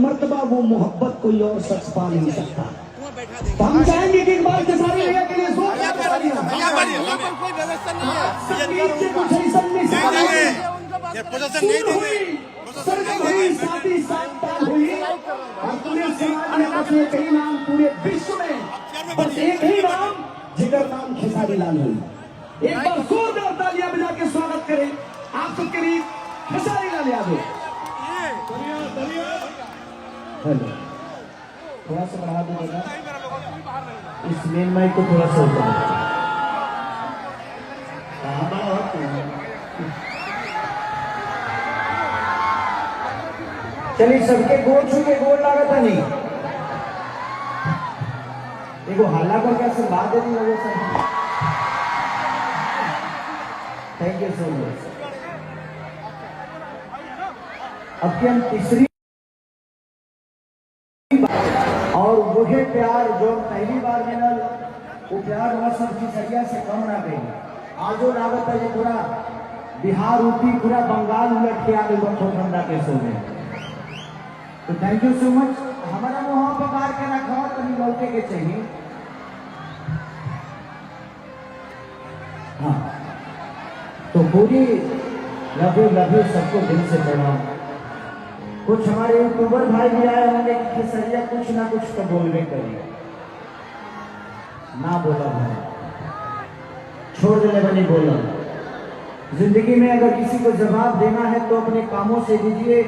मर्तबा वो मोहब्बत कोई और शख्स पा नहीं सकता। तो हम चाहेंगे कि इकबाल खेसारी भैया के लिए जोरदार तालियां। कोई व्यवस्था नहीं है, कुछ ऐसा नहीं शादी 7 साल हुई और पूरे समाज में बस एक ही नाम, पूरे विश्व में बस एक ही नाम, जिगर नाम खेसारी लाल हुई। एक बार जोरदार तालियां बजा के स्वागत करें आप सबके लिए खेसारी लाल यादव। हेलो, थोड़ा सा बढ़ा दो बेटा, इस मेन माइक को थोड़ा सा ऊपर। चलिए सबके गोल छू के गोल लगा था नहीं, देखो हाला को क्या सब बात देती लोगों से। Thank you so much. अब की हम तीसरी और वही प्यार जो पहली बार मिलल, वो प्यार वह सब खेसरिया से कम ना गई। आजो लागत है ये पूरा बिहार यूपी पूरा बंगाल उलट के आ गई ठंडा के सो में। तो थैंक यू सो मच। हमारा वहां पकार के रखा तभी लौटे के चाहिए। हाँ, तो पूरी लव यू सबको दिल से प्रणाम। कुछ हमारे यूट्यूबर भाई भी आए होंगे कि खेसरिया कुछ ना कुछ तो बोलने करिए, ना बोला भाई छोड़ देने बनी बोला। जिंदगी में अगर किसी को जवाब देना है तो अपने कामों से दीजिए,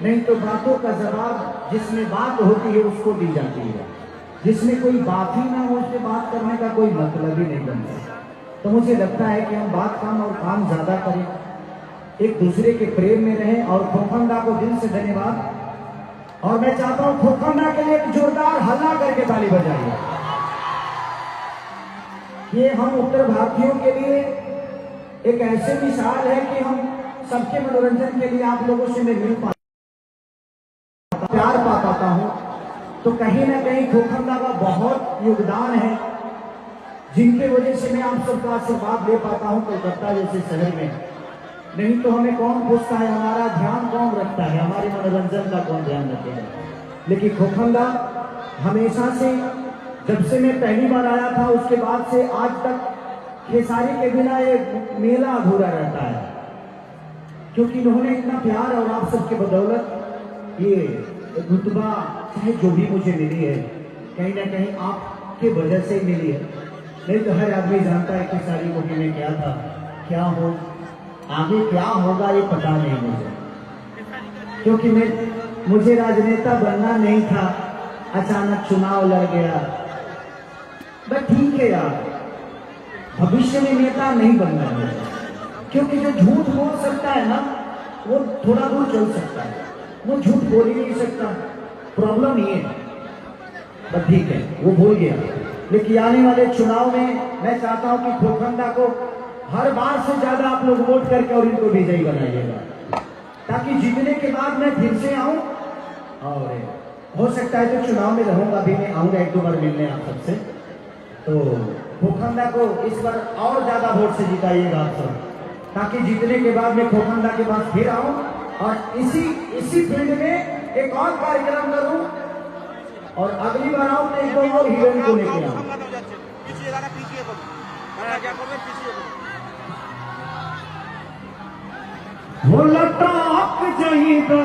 नहीं तो बातों का जवाब जिसमें बात होती है उसको दी जाती है। जिसमें कोई बात ही ना हो उससे बात करने का कोई मतलब ही नहीं बनता। तो मुझे लगता है कि हम बात कम और काम ज्यादा करें, एक दूसरे के प्रेम में रहें। और खोखंडा को दिल से धन्यवाद। और मैं चाहता हूं खोखंडा के लिए एक जोरदार हल्ला करके ताली बजाइए। ये हम उत्तर भारतीयों के लिए एक ऐसे मिसाल है कि हम सबके मनोरंजन के लिए आप लोगों से मैं मिल पाता, प्यार पा पाता हूं। तो कहीं ना कहीं खोखंडा का बहुत योगदान है, जिनके वजह से मैं आप सबका आशीर्वाद ले पाता हूं कोलकाता जैसे शहर में। नहीं तो हमें कौन पूछता है, हमारा ध्यान कौन रखता है, हमारे मनोरंजन का कौन ध्यान रखेगा। लेकिन खोखंडा हमेशा से, जब से मैं पहली बार आया था उसके बाद से आज तक खेसारी के बिना ये मेला अधूरा रहता है। क्योंकि इन्होंने इतना प्यार और आप सबके बदौलत ये रुतबा चाहे जो भी मुझे मिली है कहीं ना कहीं आपके वजह से मिली है। नहीं तो हर आदमी जानता है खेसारी को कि मैं क्या था, क्या हो, आगे क्या होगा ये पता नहीं मुझे। क्योंकि मुझे राजनेता बनना नहीं था, अचानक चुनाव लड़ गया। बट ठीक है यार, भविष्य में नेता नहीं बनना है। क्योंकि जो झूठ बोल सकता है ना वो थोड़ा दूर चल सकता है, वो झूठ बोल ही नहीं सकता। प्रॉब्लम ये है, बट ठीक है वो भूल गया। लेकिन आने वाले चुनाव में मैं चाहता हूं कि खोखंडा को हर बार से ज्यादा आप लोग वोट करके और इनको विजयी बनाइएगा, ताकि जीतने के बाद मैं फिर से आऊं। और हो सकता है तो चुनाव में रहूंगा भी, मैं आऊंगा 1-2 बार मिलने आप सबसे। तो खोखंडा को इस बार और ज्यादा वोट से जिताइएगा आप सब, ताकि जीतने के बाद मैं खोखंडा के पास फिर आऊं और इसी फील्ड में एक और कार्यक्रम करूं और अगली बार आऊं तो 1-2 और हीरोइन को लेके आऊं। वो लटाक जाइएगा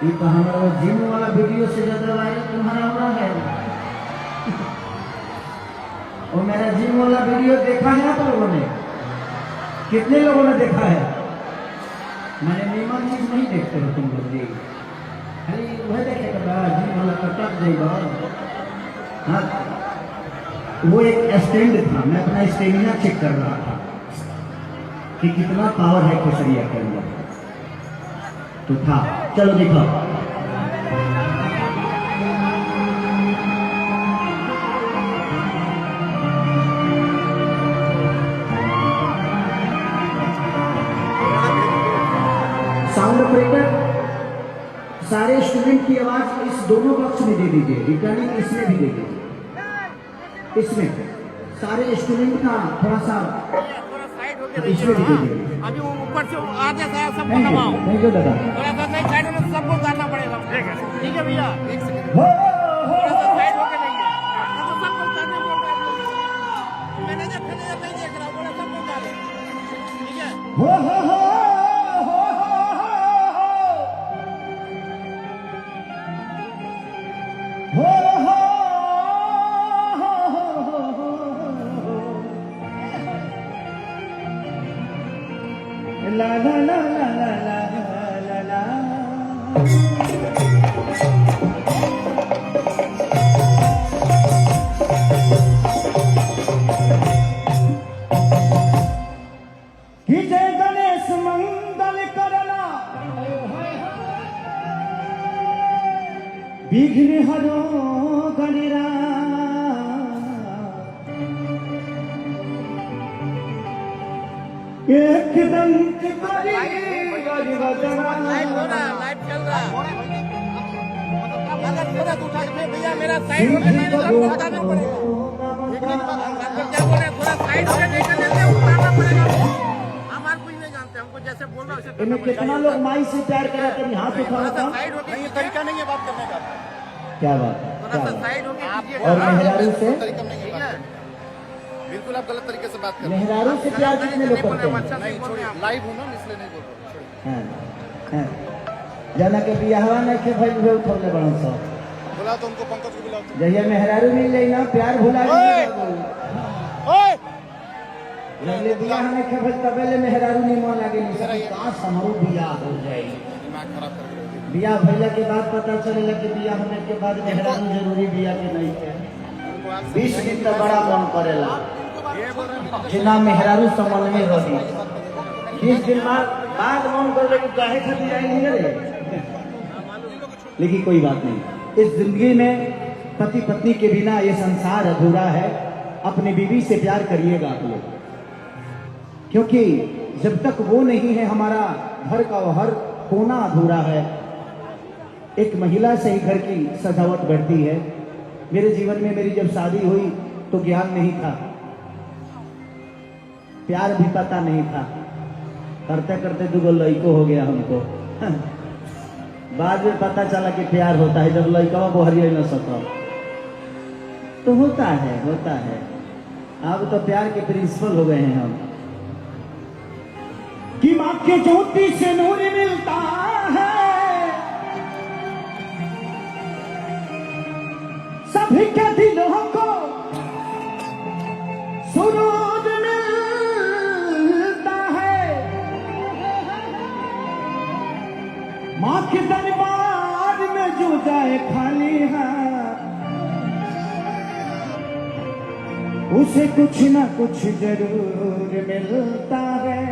ये तो हमारा जिम वाला वीडियो से ज्यादा वायरल तुम्हारा हो रहा है। और मेरा जिम वाला वीडियो देखा है आप लोगों ने? कितने लोगों ने देखा है? मैंने नीमन चीज नहीं देखते हो तुम लोग जी, खाली वह देखे जिम वाला कटक देगा। हाँ, वो एक स्टैंड था, मैं अपना स्टेमिना चेक कर रहा था कि कितना पावर है खेसरिया के अंदर। तो था, चलो देखो। साउंड ऑपरेटर सारे इंस्ट्रूमेंट की आवाज इस दोनों बॉक्स में दे दीजिए, रिटर्निंग इसमें भी दे दीजिए, इसमें सारे इंस्ट्रूमेंट का थोड़ा सा थोड़ा साइड होके इसमें भी दे दीजिए। अभी वो ऊपर से आगे से सबको नहीं दबाओ, नहीं जो दादा थोड़ा सा नहीं साइड में सबको उतारना पड़ेगा। ठीक है भैया, एक सेकंड हो थोड़ा सा साइड होके नहीं है तो सबको उतारना पड़ेगा। मैनेजर नहीं देख रहा, बोला सबको उतारे। ठीक है, हो ला ला ला ला ला ला ला ला। कि जय गणेश मंगल करना, विघ्न हरो गणरा, एक दंत करी लाइट हो रहा, लाइट चल रहा। अगर थोड़ा तो उठा के भैया मेरा साइड होके नहीं तो सबको उतारना पड़ेगा। हमको क्या बोल रहे हैं, थोड़ा साइड होके नहीं तो जल्दी उतारना पड़ेगा। हम और कुछ नहीं जानते, हमको जैसे बोल रहा वैसे इनमें कितना लोग माई से प्यार करा, कभी हाथ उठा थोड़ा सा था। साइड होके, ये तरीका नहीं है बात करने का। क्या बात है, थोड़ा क्या सा बात है। साइड होके कीजिए। और मेहरारू से तरीका नहीं है, बिल्कुल आप गलत तरीके से बात कर रहे हैं। मेहरारू से प्यार कितने लोग करते हैं? नहीं छोड़िए, लाइव हूँ ना इसलिए नहीं बोल रहा। हाँ, हाँ। जना के बियाहवा नहीं के भाई हुए उठौले बड़न सा, बुला तो उनको, पंकज को बुलाओ। जहिया मेहरारू मिल जाई ना प्यार भुला जाई। जबले बियाह नहीं के भाई तबेले मेहरारू नहीं मन लागे, नहीं काश हमारो बियाह हो जाए। दिमाग खराब कर रहे हो। बियाह भइला के बाद पता चलेला कि बियाह होने के बाद मेहरारू जरूरी बियाह के नहीं है। 20 दिन तो बड़ा मन करेला जिना मेहरारू संबंध में रही, 20 दिन बाद मन कर लगे काहे खातिर आई नहीं रे। लेकिन कोई बात नहीं, इस जिंदगी में पति पत्नी के बिना ये संसार अधूरा है। अपनी बीवी से प्यार करिएगा आप लोग, क्योंकि जब तक वो नहीं है हमारा घर का हर कोना अधूरा है। एक महिला से ही घर की सजावट बढ़ती है। मेरे जीवन में मेरी जब शादी हुई तो ज्ञान नहीं था, प्यार भी पता नहीं था। करते करते 2 लड़को हो गया हमको। बाद में पता चला कि प्यार होता है जब लड़का बोहरिया न सका। तो होता है, होता है। अब तो प्यार के प्रिंसिपल हो गए हैं हम कि माँ के ज्योति से नूर मिलता है, सभी के दिलों को सूरज मिलता है। माँ के दरबार में जो जाए खाली हाथ, उसे कुछ ना कुछ जरूर मिलता है।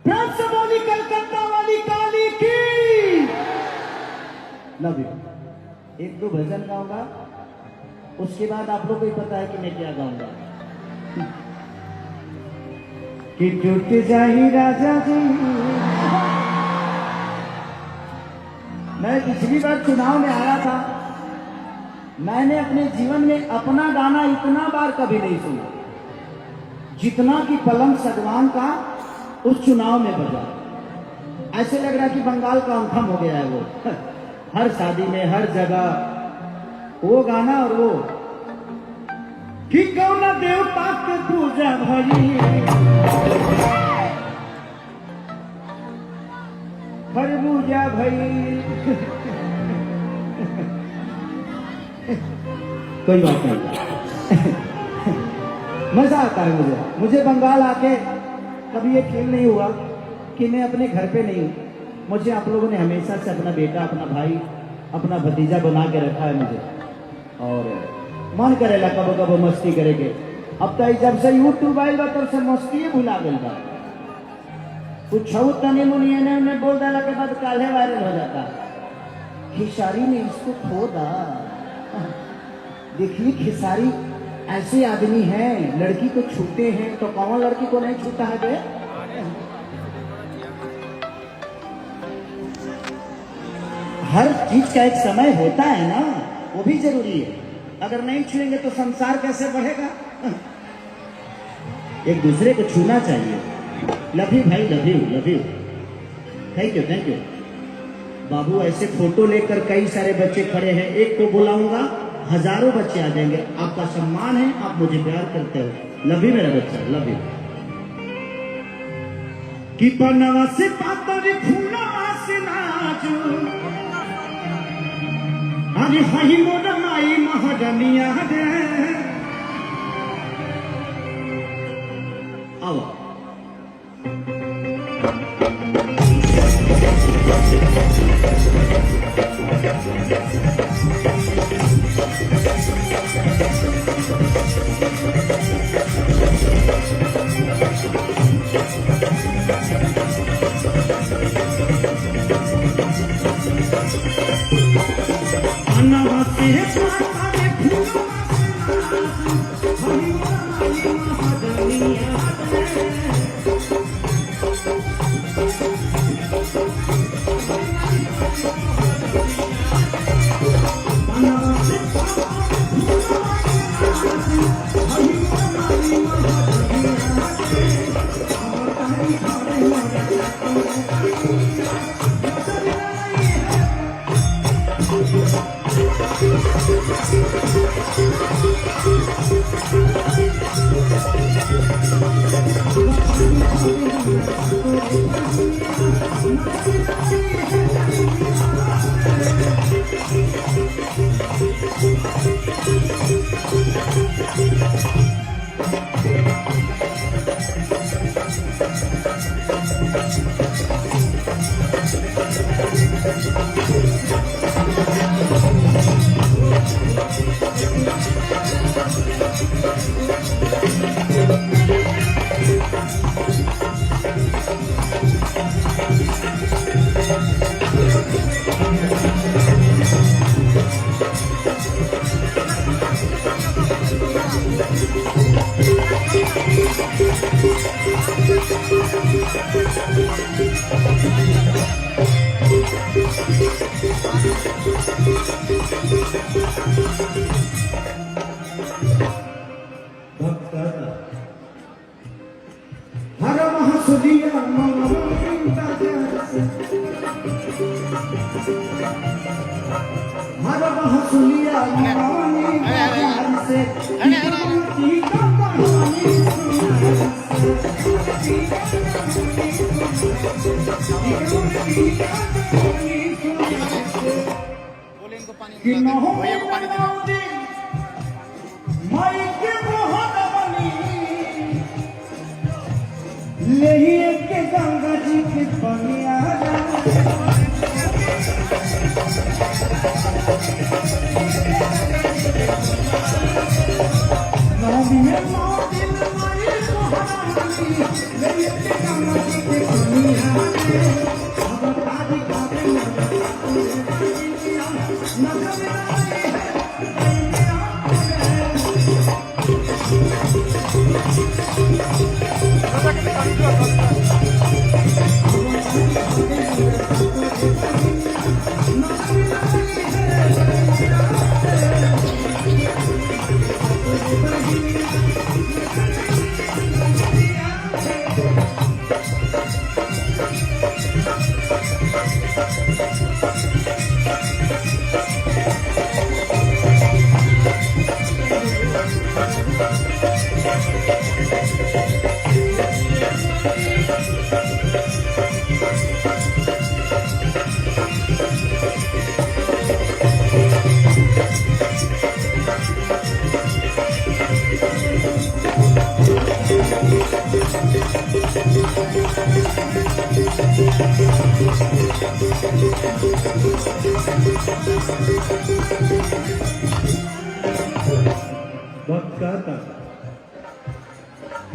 प्रेम से बोली कलकत्ता वाली काली की लव यू। 1-2 भजन गाऊंगा, उसके बाद आप लोग को ही पता है कि मैं क्या गाऊंगा। कि टूट जाही राजा जी। मैं पिछली बार चुनाव में आया था, मैंने अपने जीवन में अपना गाना इतना बार कभी नहीं सुना जितना कि पलंग सगवान का उस चुनाव में बजा। ऐसे लग रहा कि बंगाल का अंथम हो गया है वो। हर शादी में, हर जगह वो गाना। और वो कि कौन देवता के पूजा भरी, खरबूजा भई। कोई बात नहीं। मजा आता है मुझे बंगाल आके कभी ये फील नहीं हुआ कि मैं अपने घर पे नहीं हूँ। मुझे आप लोगों ने हमेशा से अपना बेटा, अपना भाई, अपना भतीजा बना के रखा है मुझे। और मन करेला कबो कबो मस्ती करेगे। अब तो जब से यूट्यूब आयल बा तब से मस्ती भुला गई बा। कुछ तनी मुनिया ने उन्हें बोल डाला के बाद काले वायरल हो जाता। खिसारी ने इसको खोदा। देखिए खिसारी ऐसे आदमी हैं, लड़की को छूते हैं तो कौन लड़की को नहीं छूता है बे? हर चीज का एक समय होता है ना, वो भी जरूरी है। अगर नहीं छुएंगे तो संसार कैसे बढ़ेगा? एक दूसरे को छूना चाहिए। लव यू भाई, love you, love you, thank you, thank you. बाबू ऐसे फोटो लेकर कई सारे बच्चे खड़े हैं, एक को बुलाऊंगा हजारों बच्चे आ जाएंगे। आपका सम्मान है, आप मुझे प्यार करते हो। लव यू मेरा बच्चा, लव यू। कि पनवा से पातर फूलवा से नाचू, अरे हई मोर माई महरनिया रे। आओ हर महासुदिया हर महासुदिया से बोले इनको पानी भैया को पानी दे ले के गंगा जी के पनिया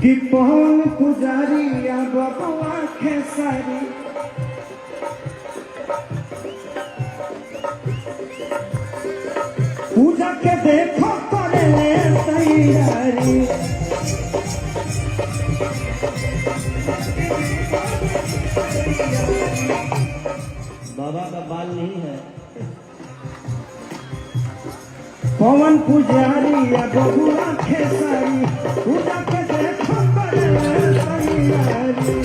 कि पवन पुजारी या बबुआ खेसारी पूजा के देखो करे तैयारी बाबा का बाल नहीं है। पवन पुजारी या बबुआ खेसारी पूजा के देखो बड़े सैयारी।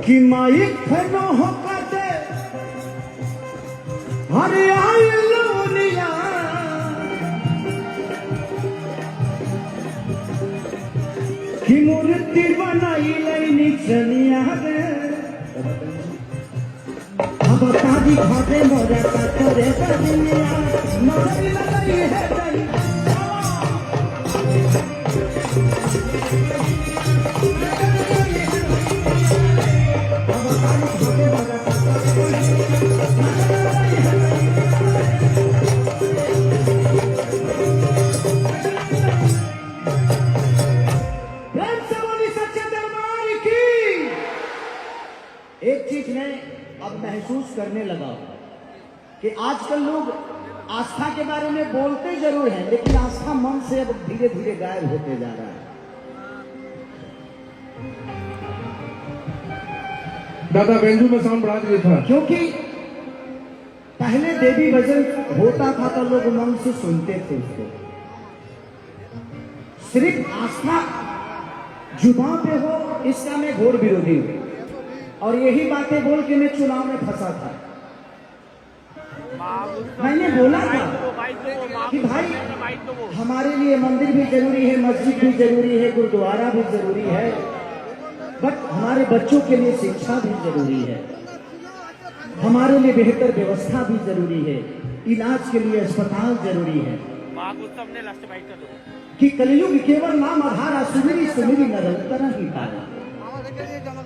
कि माइक फेनो हो काटे हरे आई लूनिया कि मूर्ति बनाई लैनी चलिया रे। अब ताजी घाटे मोरे कटोरे बनिया नजर लगाई है जाई। एक चीज मैं अब महसूस करने लगा कि आजकल लोग आस्था के बारे में बोलते जरूर हैं, लेकिन आस्था मन से अब धीरे धीरे गायब होते जा रहा है। दादा बेंजू में साउंड बढ़ा दिया था, क्योंकि पहले देवी भजन होता था तो लोग मन से सुनते थे उसको। सिर्फ आस्था जुबान पे हो इसका मैं घोर विरोधी हूं, और यही बातें बोल के मैं चुनाव में फंसा था। मैंने बोला था कि भाई हमारे लिए मंदिर भी जरूरी है, मस्जिद भी जरूरी है, गुरुद्वारा भी जरूरी है, बट हमारे बच्चों के लिए शिक्षा भी जरूरी है, हमारे लिए बेहतर व्यवस्था भी जरूरी है, इलाज के लिए अस्पताल जरूरी है। कि कलयुग केवल नाम आधारा सुमिरी सुमिरी नरंतर ही पारा।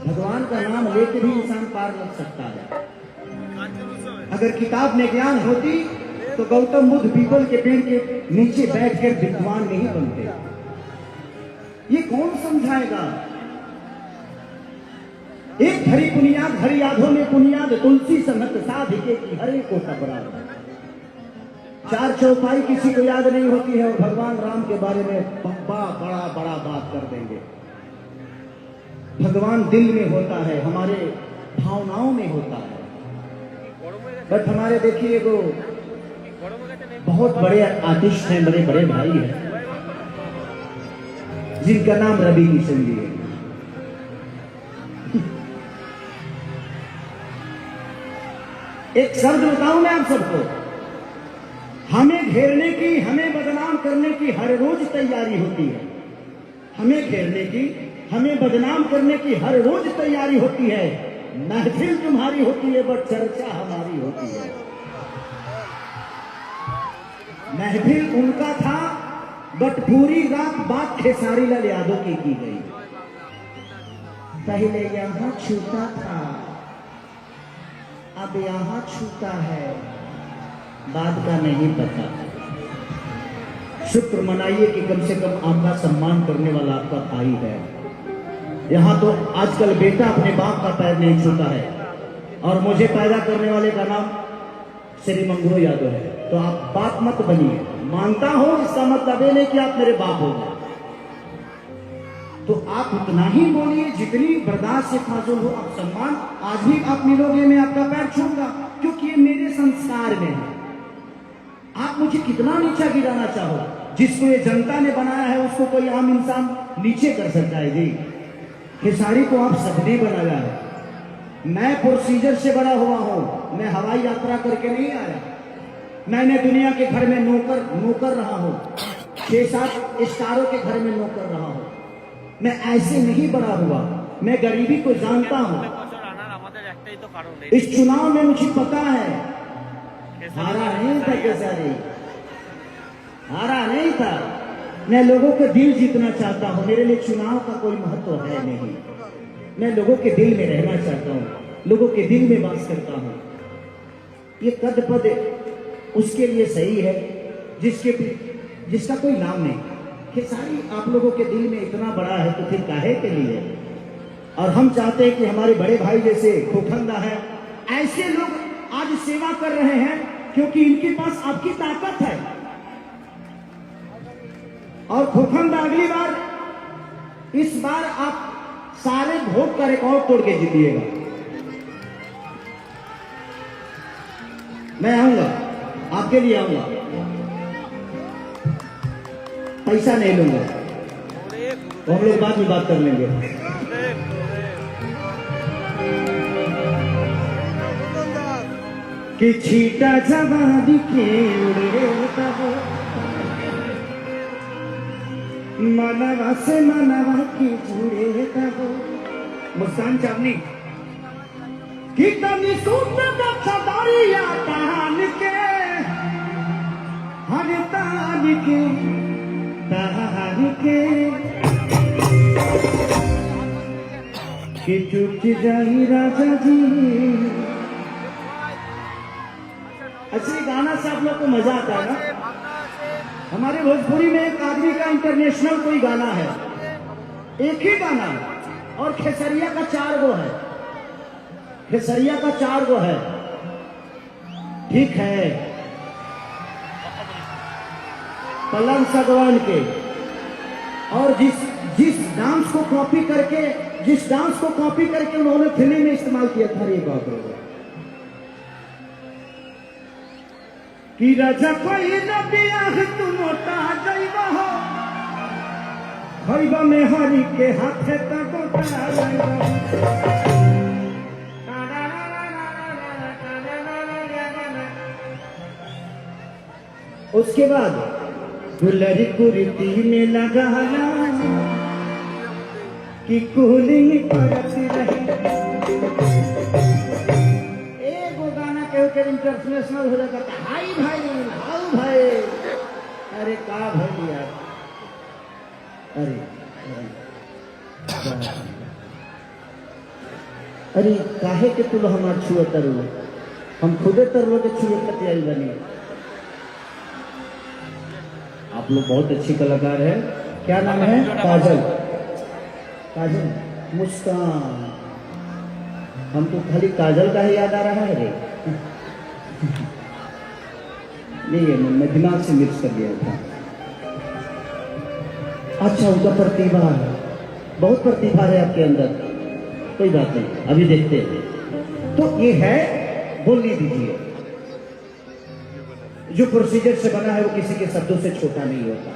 भगवान का नाम लेके भी इंसान पार लग सकता है। अगर किताब में ज्ञान होती तो गौतम बुद्ध पीपल के पेड़ के नीचे बैठकर विद्वान नहीं बनते। ये कौन समझाएगा? एक धरी पुनियाद धरी यादों में पुनियाद तुलसी समत साधिके की हरे को टबरा। चार चौपाई किसी को याद नहीं होती है और भगवान राम के बारे में बड़ा बड़ा बात कर देंगे। भगवान दिल में होता है, हमारे भावनाओं में होता है। बट हमारे देखिए वो बहुत बड़े आर्टिस्ट हैं, बड़े बड़े भाई हैं, जिनका नाम रवि किशन जी है। एक शब्द बताऊं मैं आप सबको, हमें घेरने की, हमें बदनाम करने की हर रोज तैयारी होती है। हमें घेरने की, हमें बदनाम करने की हर रोज तैयारी होती है। महफिल तुम्हारी होती है बट चर्चा हमारी होती है। महफिल उनका था बट पूरी रात बात खेसारी लाल यादव की गई। पहले यहां छूता था अब यहां छूता है, बात का नहीं पता। शुक्र मनाइए कि कम से कम आपका सम्मान करने वाला आपका भाई है। यहाँ तो आजकल बेटा अपने बाप का पैर नहीं छूता है, और मुझे पैदा करने वाले का नाम श्री मंगरू यादव है। तो आप बाप मत बनिए, मानता हूं इसका मतलब ये नहीं कि आप मेरे बाप हो गए। तो आप उतना ही बोलिए जितनी बर्दाश्त से फाजुल हो। आप सम्मान आज भी आप मिलोगे, मैं आपका पैर छूऊंगा, क्योंकि ये मेरे संस्कार में है। आप मुझे कितना नीचा गिराना चाहो, जिसको ये जनता ने बनाया है उसको कोई आम इंसान नीचे कर सकता है जी। खेसारी को आप सबने बनाया है। मैं प्रोसीजर से बड़ा हुआ हूं, मैं हवाई यात्रा करके नहीं आया। मैंने दुनिया के घर में नौकर रहा हूं, 6-7 स्टारों के घर में नौकर रहा हूं। मैं ऐसे नहीं बड़ा हुआ, मैं गरीबी को जानता हूं। इस चुनाव में मुझे पता है, हारा नहीं था खेसारी, हारा नहीं था। मैं लोगों के दिल जीतना चाहता हूं। मेरे लिए चुनाव का कोई महत्व है नहीं। मैं लोगों के दिल में रहना चाहता हूं, लोगों के दिल में वास करता हूं। ये कद पद उसके लिए सही है जिसका कोई नाम नहीं। खेसारी आप लोगों के दिल में इतना बड़ा है तो फिर काहे के लिए? और हम चाहते हैं कि हमारे बड़े भाई जैसे खोखंदा है, ऐसे लोग आज सेवा कर रहे हैं, क्योंकि इनके पास आपकी ताकत है। और खोखंदा अगली बार, इस बार आप सारे वोट का रिकॉर्ड तोड़ के जीतिएगा। मैं आऊंगा, आपके लिए आऊंगा, पैसा नहीं लूंगा, तो हम लोग बाद में बात कर लेंगे। कि छीटा जवानी के उड़े तब मनवा से मनवा की जुड़े तब। मुस्कान चावनी कि तनी सूत दरिया तान के हर तान के तान के कि चुप जाई राजा जी। अच्छा, गाना से आप लोग को मजा आता है ना? हमारे भोजपुरी में एक आदमी का इंटरनेशनल कोई गाना है, एक ही गाना, और खेसरिया का 4 गो है, खेसरिया का 4 गो है। ठीक है, पलंग सगवान के, और जिस डांस को कॉपी करके उन्होंने फिल्म में इस्तेमाल किया था, ये बात होगा कि राजा कोई नदिया तुम मोटा जइबा हो, खइबा में हरी के हाथे तक गोटा जइबा। उसके बाद दुलरी कुर्ती में लगा कि कूलिंग करती रही। इंटरनेशनल हो जाता था, हाई भाई, हाउ भाई, अरे का भाई यार, अरे अरे काहे के तुम हमार छुए तरु, हम खुदे तरलो के छुए कतियाई बनी। आप लोग बहुत अच्छी कलाकार है। क्या नाम है? काजल, काजल, मुस्कान। हमको खाली काजल का ही याद आ रहा है रे। नहीं, मैं दिमाग से मिक्स कर दिया था। अच्छा, उनका प्रतिभा है, बहुत प्रतिभा है आपके अंदर, कोई बात नहीं, अभी देखते हैं। तो ये है, बोलने दीजिए। जो प्रोसीजर से बना है वो किसी के शब्दों से छोटा नहीं होता।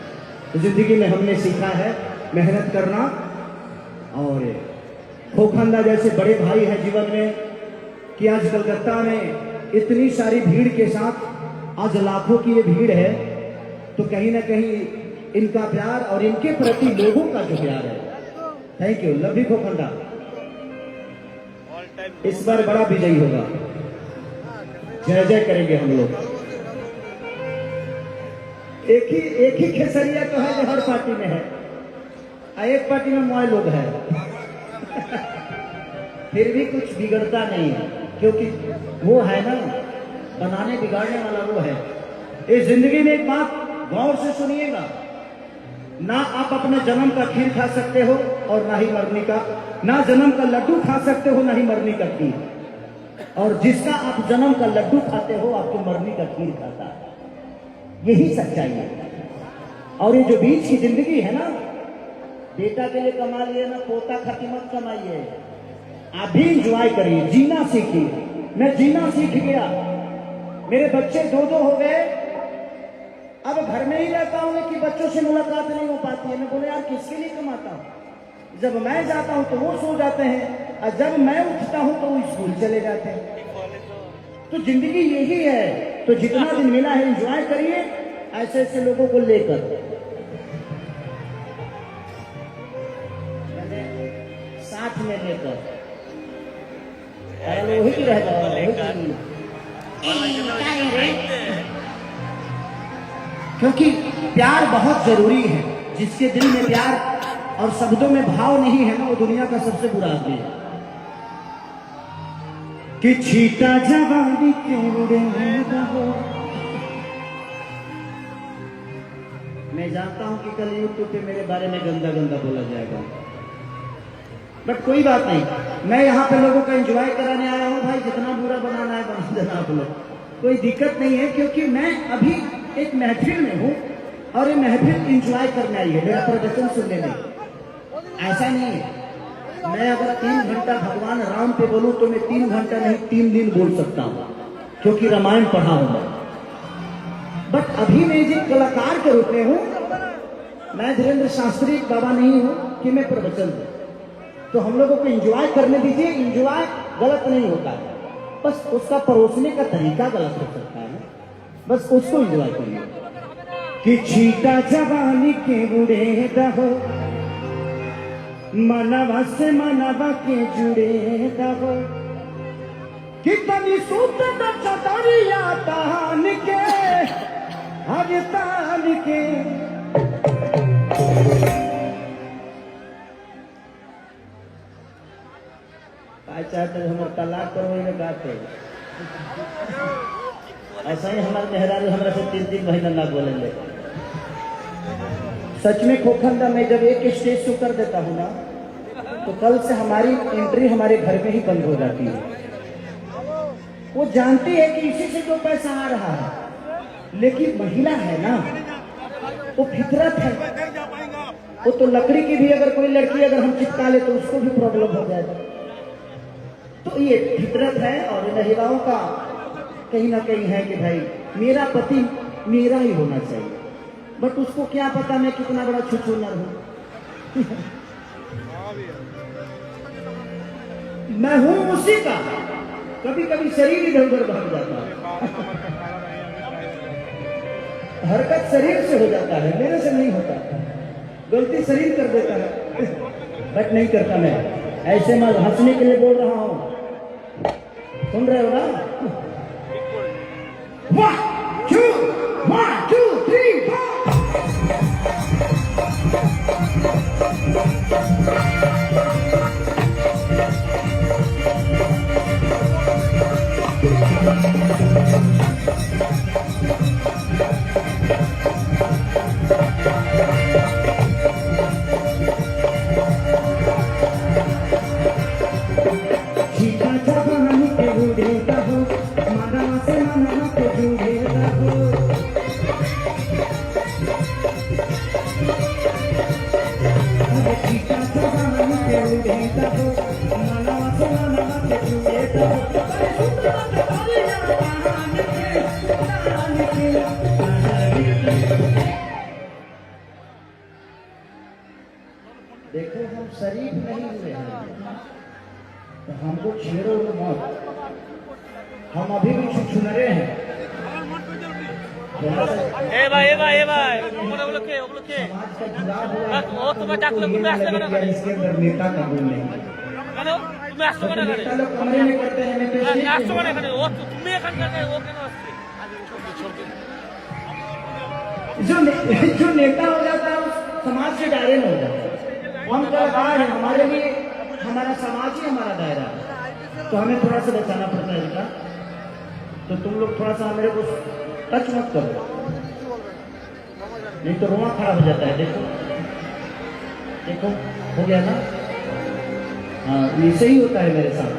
तो जिंदगी में हमने सीखा है मेहनत करना, और खोखंदा जैसे बड़े भाई हैं जीवन में कि आज कलकत्ता में इतनी सारी भीड़ के साथ, आज लाखों की ये भीड़ है, तो कहीं ना कहीं इनका प्यार और इनके प्रति लोगों का जो प्यार है, थैंक यू, लव यू खोखंदा। इस बार बड़ा विजयी होगा, जय जय करेंगे हम लोग। एक ही खेसरिया तो है जो हर पार्टी में है, एक पार्टी में मोए लोग है। फिर भी कुछ बिगड़ता नहीं है, क्योंकि वो है ना, बनाने बिगाड़ने वाला वो है। इस जिंदगी में एक बात गौर से सुनिएगा, ना आप अपने जन्म का खीर खा सकते हो और ना ही मरनी का, ना जन्म का लड्डू खा सकते हो ना ही मरनी का खीर, और जिसका आप जन्म का लड्डू खाते हो आपको मरनी का खीर खाता है। यही सच्चाई है। और ये जो बीच की जिंदगी है ना, बेटा के लिए कमा लिए ना, पोता खाती मत कमाइए, आप भी इंजॉय करिए, जीना सीखिए। मैं जीना सीख गया, मेरे बच्चे 2 हो गए, अब घर में ही रहता हूं कि बच्चों से मुलाकात नहीं हो पाती है। मैं बोले यार किसके लिए कमाता हूं, जब मैं जाता हूं तो वो सो जाते हैं, और जब मैं उठता हूं तो वो स्कूल चले जाते हैं। तो जिंदगी यही है, तो जितना दिन मिला है एंजॉय करिए ऐसे ऐसे लोगों को लेकर। साथ में लेकर वही की रहेगा, क्योंकि प्यार बहुत जरूरी है। जिसके दिल में प्यार और शब्दों में भाव नहीं है ना, वो दुनिया का सबसे बुरा आदमी है। कि छीटा जवानी के उड़े हो। मैं जानता हूं कि कल यूट्यूब पे मेरे बारे में गंदा गंदा बोला जाएगा, बट कोई बात नहीं, मैं यहाँ पे लोगों का एंजॉय कराने आया हूँ भाई। जितना बुरा बनाना है बना देना आप लोग, कोई दिक्कत नहीं है, क्योंकि मैं अभी एक महफिल में हूँ और ये महफिल इंजॉय करने आई है, मेरा प्रदर्शन सुनने नहीं। ऐसा नहीं है, मैं अगर 3 घंटा भगवान राम पे बोलूं तो मैं 3 घंटा नहीं 3 दिन बोल सकता हूं, क्योंकि रामायण पढ़ा हूं मैं। बट अभी मैं जो कलाकार के रूप में हूं, मैं धीरेन्द्र शास्त्री बाबा नहीं हूं कि मैं प्रवचन दूं। तो हम लोगों को एंजॉय करने दीजिए। एंजॉय गलत नहीं होता है, बस उसका परोसने का तरीका गलत हो सकता है, बस उसको एंजॉय करिए। कि छीटा जवानी के बुढ़े दहो, मनवा से मनवा के जुड़े दहो, कि तनी सूत चतरिया तान के हर तान के। चाहते हमारे तलाक करवाई गाते, ऐसा ही हमारे मेहरारू हमारे से 3-3 महीना ना बोलेंगे। सच में खोखंदा, मैं जब एक स्टेज शो कर देता हूँ ना, तो कल से हमारी एंट्री हमारे घर में ही बंद हो जाती है। वो जानती है कि इसी से जो पैसा आ रहा है, लेकिन महिला है ना, वो फितरत है। वो तो लकड़ी की भी अगर कोई लड़की अगर हम चिपका ले तो उसको भी प्रॉब्लम हो जाएगा। तो ये फितरत है। और महिलाओं का कहीं ना कहीं है कि भाई मेरा पति मेरा ही होना चाहिए, बट उसको क्या पता मैं कितना बड़ा छुछुनर हूं। मैं हूं उसी का। कभी कभी शरीर इधर उधर भाग जाता है, हरकत शरीर से हो जाता है, मेरे से नहीं होता। गलती शरीर कर देता है, बट नहीं करता मैं। ऐसे मैं हंसने के लिए बोल रहा हूं, सुन रहे हो ना? 1 2 1 2 3 4। देखो हम शरीफ नहीं हुए हैं, तो हमको छेड़ो मत। हम अभी भी छुछुनरे हैं। ए भाई ওগুলো কে समाज का जुड़ाव हुआ है। ও তোমার ডাকলে তুমি আসতে কেন लेकिन इसके अंदर नेता का गुण नहीं। কেন তুমি আসছো কেন এখানে? नेता लोग कमरे में करते हैं, मैं तो তুমি इसलिए আসছো কেন এখানে? ও তুমি এখানকার ও কেন আসছে? जो नेता हो जाता है उस समाज से डायरेक्ट हो जाता है। हम कलाकार हैं, हमारे लिए हमारा समाज ही हमारा दायरा है, तो हमें थोड़ा सा बचाना पड़ता है इनका। तो तुम लोग थोड़ा सा मेरे को टच मत करो, नहीं तो रोना खड़ा हो जाता है। देखो देखो हो गया ना? हाँ, ऐसे ही होता है मेरे साथ।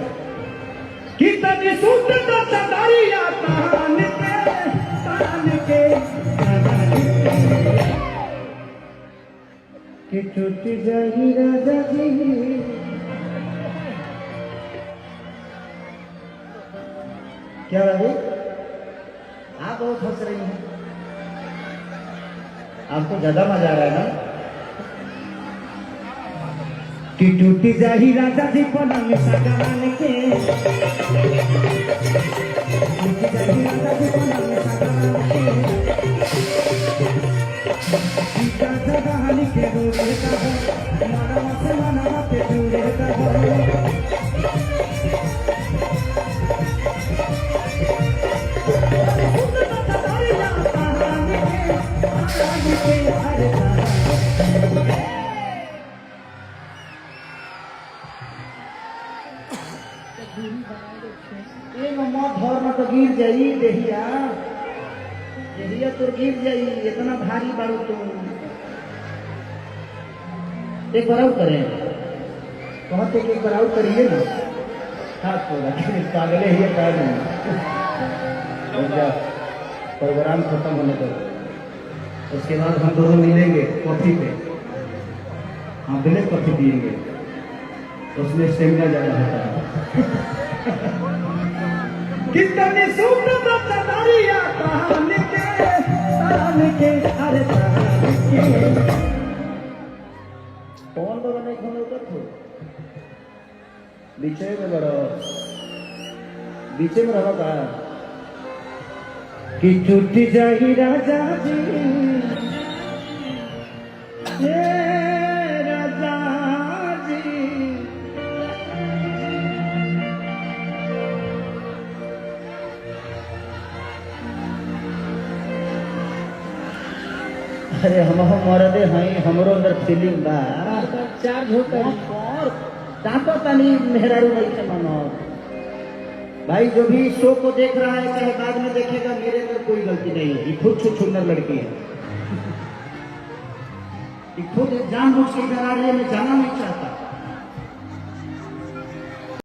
कितनी सुंदर चटारिया तान के कि टूट जाही राजा जी। क्या बाबू, आप बहुत हंस रही हैं, आपको ज्यादा मजा आ रहा है ना? कि टूट जाही राजा जी पलंग सगान के, टूट जाही राजा जी पलंग सगान के, सीता जगान के दूर का हो, मनवा से मनवा पे जुड़े का हो। धर्म तो गिर जाई देहिया, देहिया तो गिर जाई, इतना भारी बारू तुम। एक बार आउट करें, कहते कि एक बार आउट करिए ना। हाथ थोड़ा पागले ही पैर नहीं, प्रोग्राम खत्म होने को उसके बाद हम दोनों मिलेंगे कॉफी पे, हाँ ब्लैक कॉफी पियेंगे, उसमें स्टेमिना ज्यादा होता है। कितने सुंदर तारिया तान के अरे तान के कौन बाबा नहीं खाना उतर थे बीचे में बड़ा बीचे में रहा का कि छुट्टी जाही राजा जी ये राजा जी अरे हम मरदे हैं हमरो अंदर फीलिंग बा चार्ज होता है और डांटो तनी मेहरारू नहीं से मानो भाई। जो भी शो को देख रहा है चाहे बाद में देखेगा, मेरे अंदर कोई गलती नहीं है। ये खुद सुंदर लड़की है, ये खुद जानबूझ के इधर आ रही है, मैं जाना नहीं चाहता।